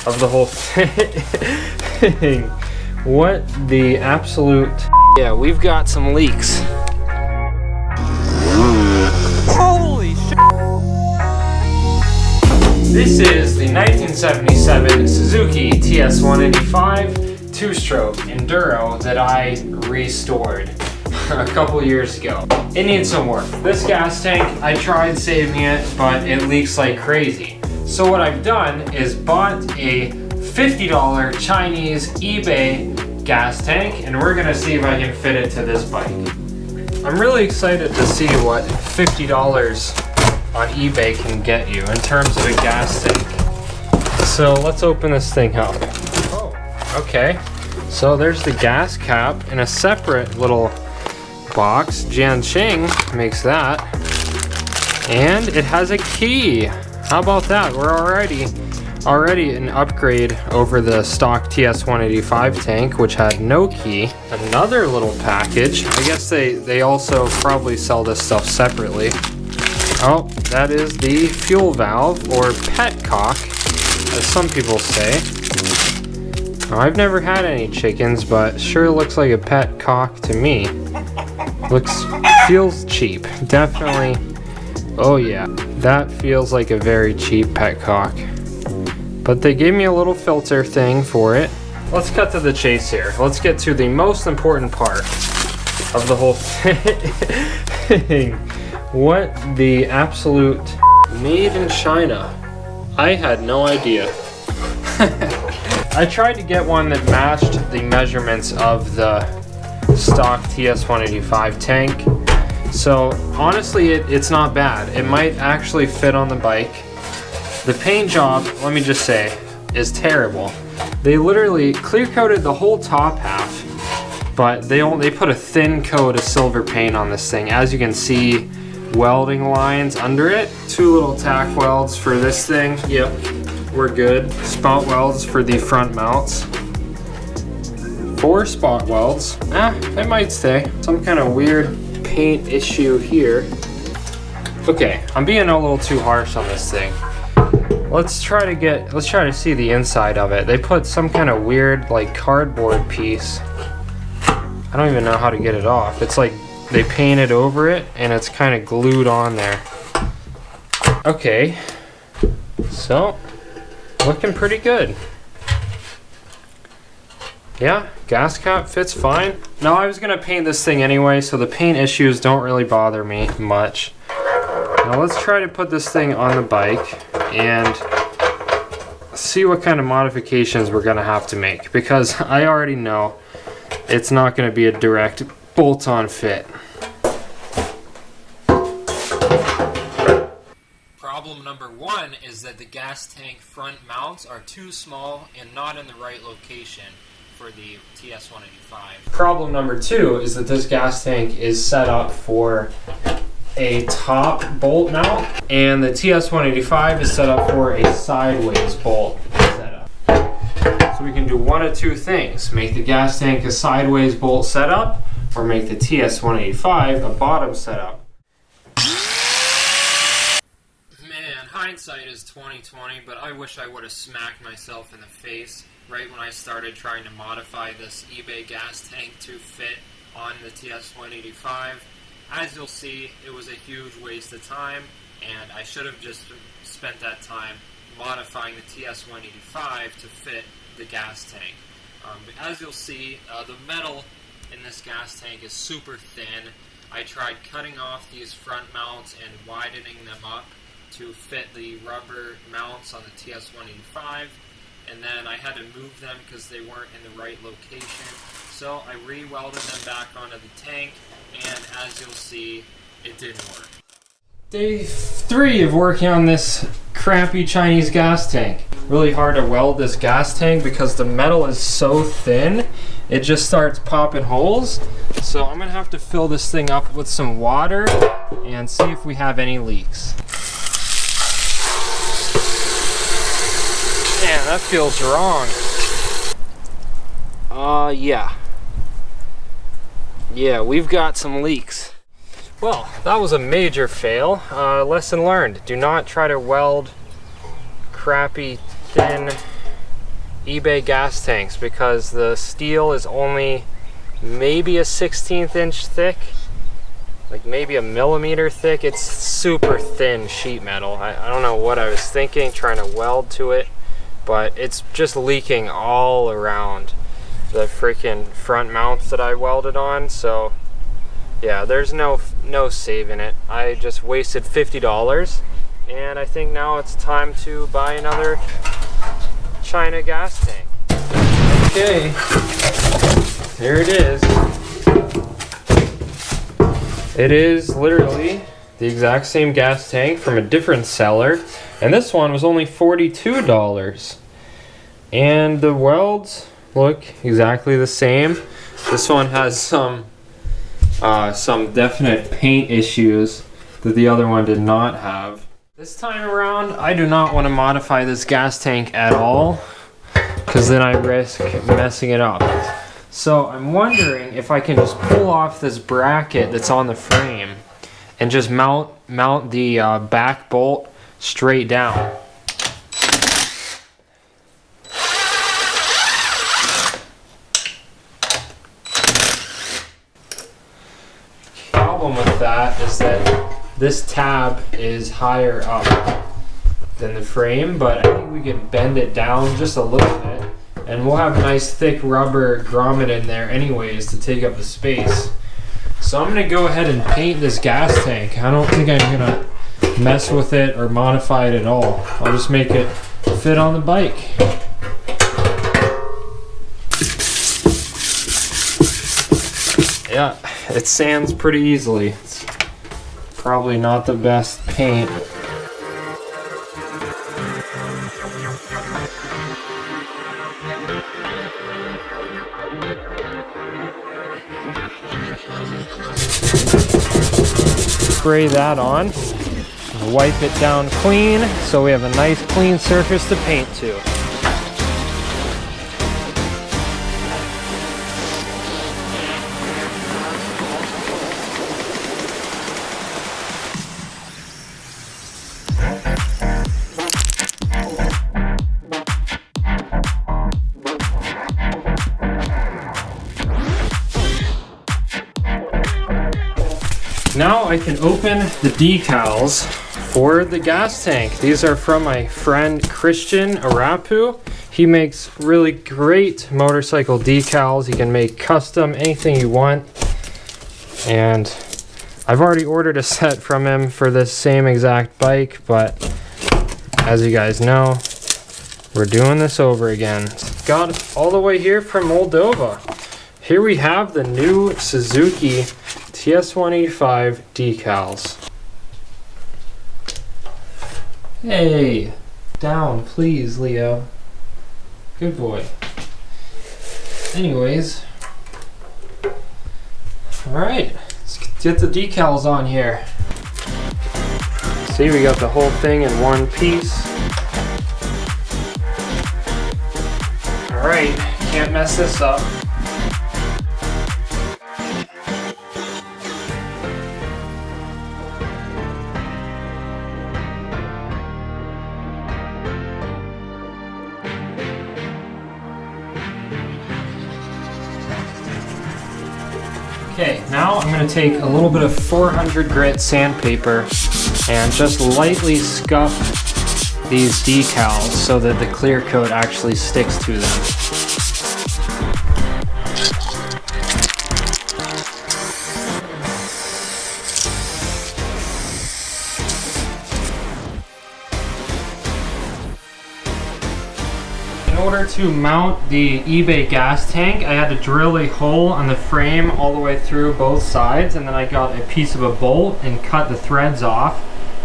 of the whole thing. What the absolute... Yeah, we've got some leaks. Holy shit! This is the 1977 Suzuki TS185 two-stroke enduro that I restored a couple years ago. It needs some work. This gas tank, I tried saving it, but it leaks like crazy. So what I've done is bought a $50 Chinese eBay gas tank, and we're gonna see if I can fit it to this bike. I'm really excited to see what $50 on eBay can get you in terms of a gas tank. So let's open this thing up. Oh, okay. So there's the gas cap in a separate little box. Jianqing makes that. And it has a key. How about that? We're already an upgrade over the stock TS185 tank, which had no key. Another little package. I guess they also probably sell this stuff separately. Oh, that is the fuel valve, or petcock, as some people say. I've never had any chickens, but sure looks like a petcock to me. Feels cheap, definitely. Oh yeah, that feels like a very cheap petcock. But they gave me a little filter thing for it. Let's cut to the chase here. Let's get to the most important part of the whole thing. What the absolute... Made in China. I had no idea. I tried to get one that matched the measurements of the stock TS185 tank. So honestly, it's not bad. It might actually fit on the bike. The paint job, let me just say, is terrible. They literally clear coated the whole top half, but they put a thin coat of silver paint on this thing. As you can see, welding lines under it. 2 little tack welds for this thing. Yep, we're good. Spot welds for the front mounts. 4 spot welds. It might stay. Some kind of weird paint issue here. Okay, I'm being a little too harsh on this thing. Let's try to see the inside of it. They put some kind of weird like cardboard piece. I don't even know how to get it off. It's like they painted over it and it's kind of glued on there. Okay, so looking pretty good. Yeah, gas cap fits fine. Now I was gonna paint this thing anyway, so the paint issues don't really bother me much. Now let's try to put this thing on the bike and see what kind of modifications we're gonna have to make, because I already know it's not gonna be a direct bolt-on fit. Problem number 1 is that the gas tank front mounts are too small and not in the right location for the TS185. Problem number 2 is that this gas tank is set up for a top bolt mount, and the TS185 is set up for a sideways bolt setup. So we can do one of 2 things: make the gas tank a sideways bolt setup, or make the TS185 a bottom setup. Man, hindsight is 20/20, but I wish I would have smacked myself in the face right when I started trying to modify this eBay gas tank to fit on the TS185. As you'll see, it was a huge waste of time, and I should have just spent that time modifying the TS185 to fit the gas tank. But as you'll see, the metal in this gas tank is super thin. I tried cutting off these front mounts and widening them up to fit the rubber mounts on the TS185, and then I had to move them because they weren't in the right location. So I re-welded them back onto the tank, and as you'll see, it didn't work. Day 3 of working on this crappy Chinese gas tank. Really hard to weld this gas tank because the metal is so thin, it just starts popping holes. So I'm gonna have to fill this thing up with some water and see if we have any leaks. Man, that feels wrong. Yeah, we've got some leaks. Well, that was a major fail. Lesson learned. Do not try to weld crappy, thin eBay gas tanks because the steel is only maybe a 1/16 inch thick, like maybe a millimeter thick. It's super thin sheet metal. I don't know what I was thinking trying to weld to it, but it's just leaking all around the freaking front mounts that I welded on. So yeah, there's no saving it. I just wasted $50, and I think now it's time to buy another China gas tank. Okay, here it is. It is literally the exact same gas tank from a different seller, and this one was only $42. And the welds look exactly the same. This one has some definite paint issues that the other one did not have. This time around, I do not want to modify this gas tank at all, because then I risk messing it up. So I'm wondering if I can just pull off this bracket that's on the frame and just mount the back bolt straight down. Problem with that is that this tab is higher up than the frame, but I think we can bend it down just a little bit, and we'll have nice thick rubber grommet in there anyways to take up the space. So I'm gonna go ahead and paint this gas tank. I don't think I'm gonna mess with it or modify it at all. I'll just make it fit on the bike. Yeah, it sands pretty easily. It's probably not the best paint. Spray that on, wipe it down clean so we have a nice clean surface to paint to. Now I can open the decals for the gas tank. These are from my friend Christian Arapu. He makes really great motorcycle decals. He can make custom anything you want. And I've already ordered a set from him for this same exact bike, but as you guys know, we're doing this over again. Got it all the way here from Moldova. Here we have the new Suzuki TS185 decals. Hey, down please, Leo. Good boy. Anyways, alright, let's get the decals on here. See, we got the whole thing in one piece. Alright, can't mess this up. Okay, now I'm going to take a little bit of 400 grit sandpaper and just lightly scuff these decals so that the clear coat actually sticks to them. In order to mount the eBay gas tank, I had to drill a hole on the frame all the way through both sides, and then I got a piece of a bolt and cut the threads off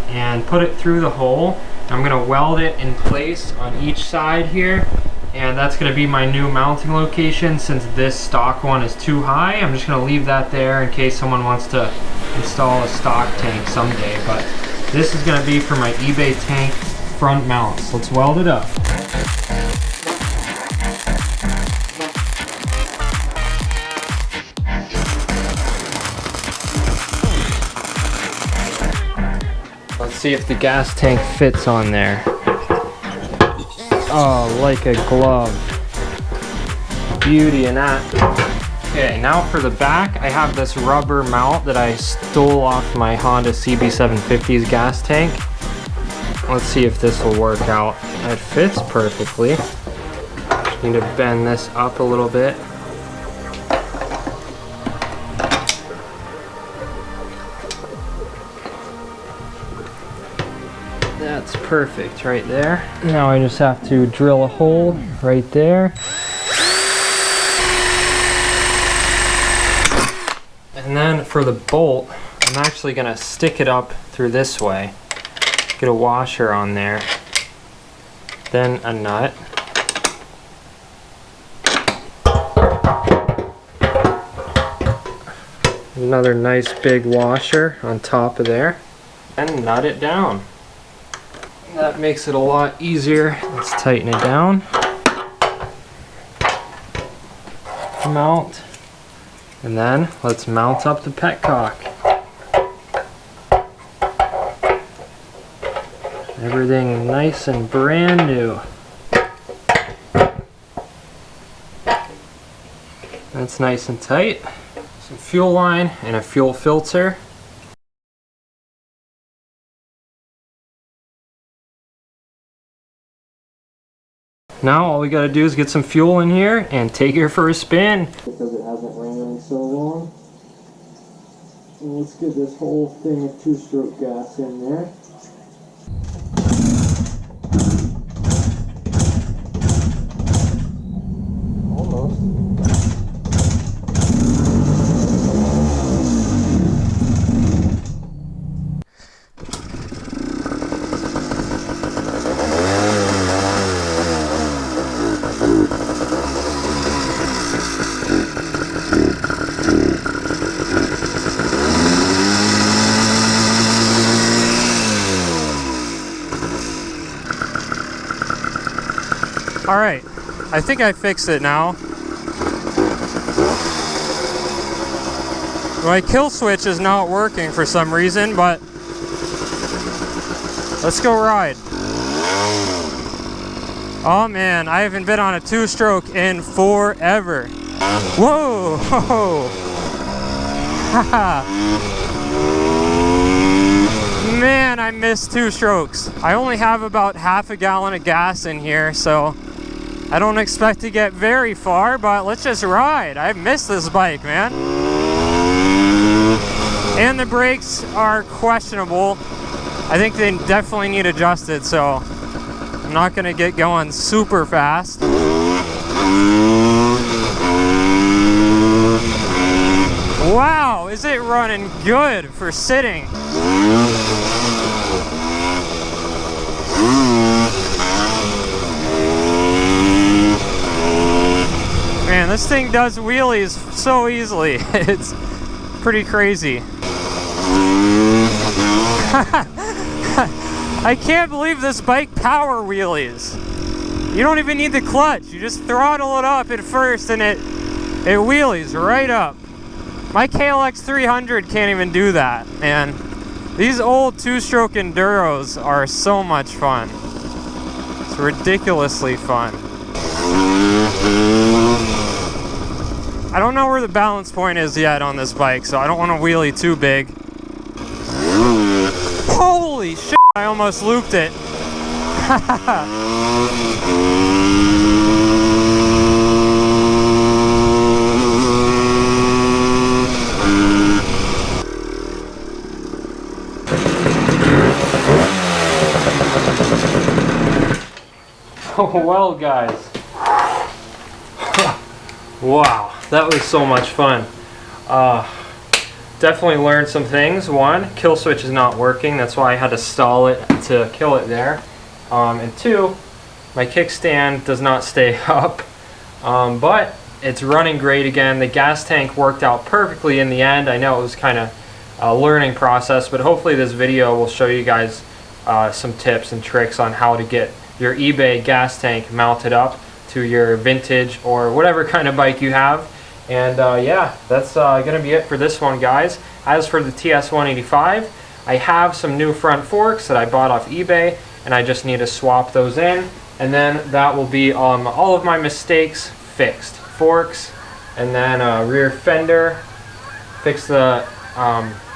and put it through the hole. I'm going to weld it in place on each side here, and that's going to be my new mounting location. Since this stock one is too high, I'm just going to leave that there in case someone wants to install a stock tank someday. But this is going to be for my eBay tank front mounts. Let's weld it up. Let's see if the gas tank fits on there. Oh, like a glove. Beauty in that. Okay, now for the back, I have this rubber mount that I stole off my Honda CB750's gas tank. Let's see if this will work out. It fits perfectly. Just need to bend this up a little bit. That's perfect right there. Now I just have to drill a hole right there. And then for the bolt, I'm actually gonna stick it up through this way. Get a washer on there. Then a nut. Another nice big washer on top of there. And nut it down. That makes it a lot easier. Let's tighten it down. Mount. And then let's mount up the petcock. Everything nice and brand new. That's nice and tight. Some fuel line and a fuel filter. Now all we gotta do is get some fuel in here and take her for a spin. Because it hasn't ran in so long. And let's get this whole thing of two-stroke gas in there. Almost. All right, I think I fixed it now. My kill switch is not working for some reason, but let's go ride. Oh man, I haven't been on a two-stroke in forever. Whoa! Man, I miss two strokes. I only have about half a gallon of gas in here, so I don't expect to get very far, but let's just ride. I miss this bike, man. And the brakes are questionable. I think they definitely need adjusted, so I'm not gonna get going super fast. Wow, is it running good for sitting? Man, this thing does wheelies so easily. It's pretty crazy. I can't believe this bike power wheelies. You don't even need the clutch. You just throttle it up at first and it wheelies right up. My KLX 300 can't even do that. And these old two-stroke enduros are so much fun. It's ridiculously fun. I don't know where the balance point is yet on this bike, so I don't want to wheelie too big. Holy shit, I almost looped it. Oh, well, guys. Wow, that was so much fun. Definitely learned some things. One, kill switch is not working. That's why I had to stall it to kill it there. And two, my kickstand does not stay up. But it's running great again. The gas tank worked out perfectly in the end. I know it was kind of a learning process, but hopefully this video will show you guys some tips and tricks on how to get your eBay gas tank mounted up to your vintage or whatever kind of bike you have. And yeah, that's gonna be it for this one, guys. As for the TS185, I have some new front forks that I bought off eBay, and I just need to swap those in. And then that will be all of my mistakes fixed. Forks, and then rear fender, fix the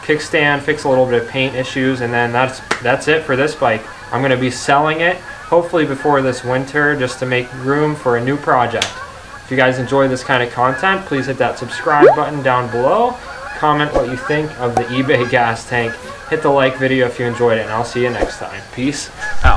kickstand, fix a little bit of paint issues, and then that's it for this bike. I'm going to be selling it hopefully before this winter just to make room for a new project. If you guys enjoy this kind of content, please hit that subscribe button down below. Comment what you think of the eBay gas tank. Hit the like video if you enjoyed it, and I'll see you next time. Peace.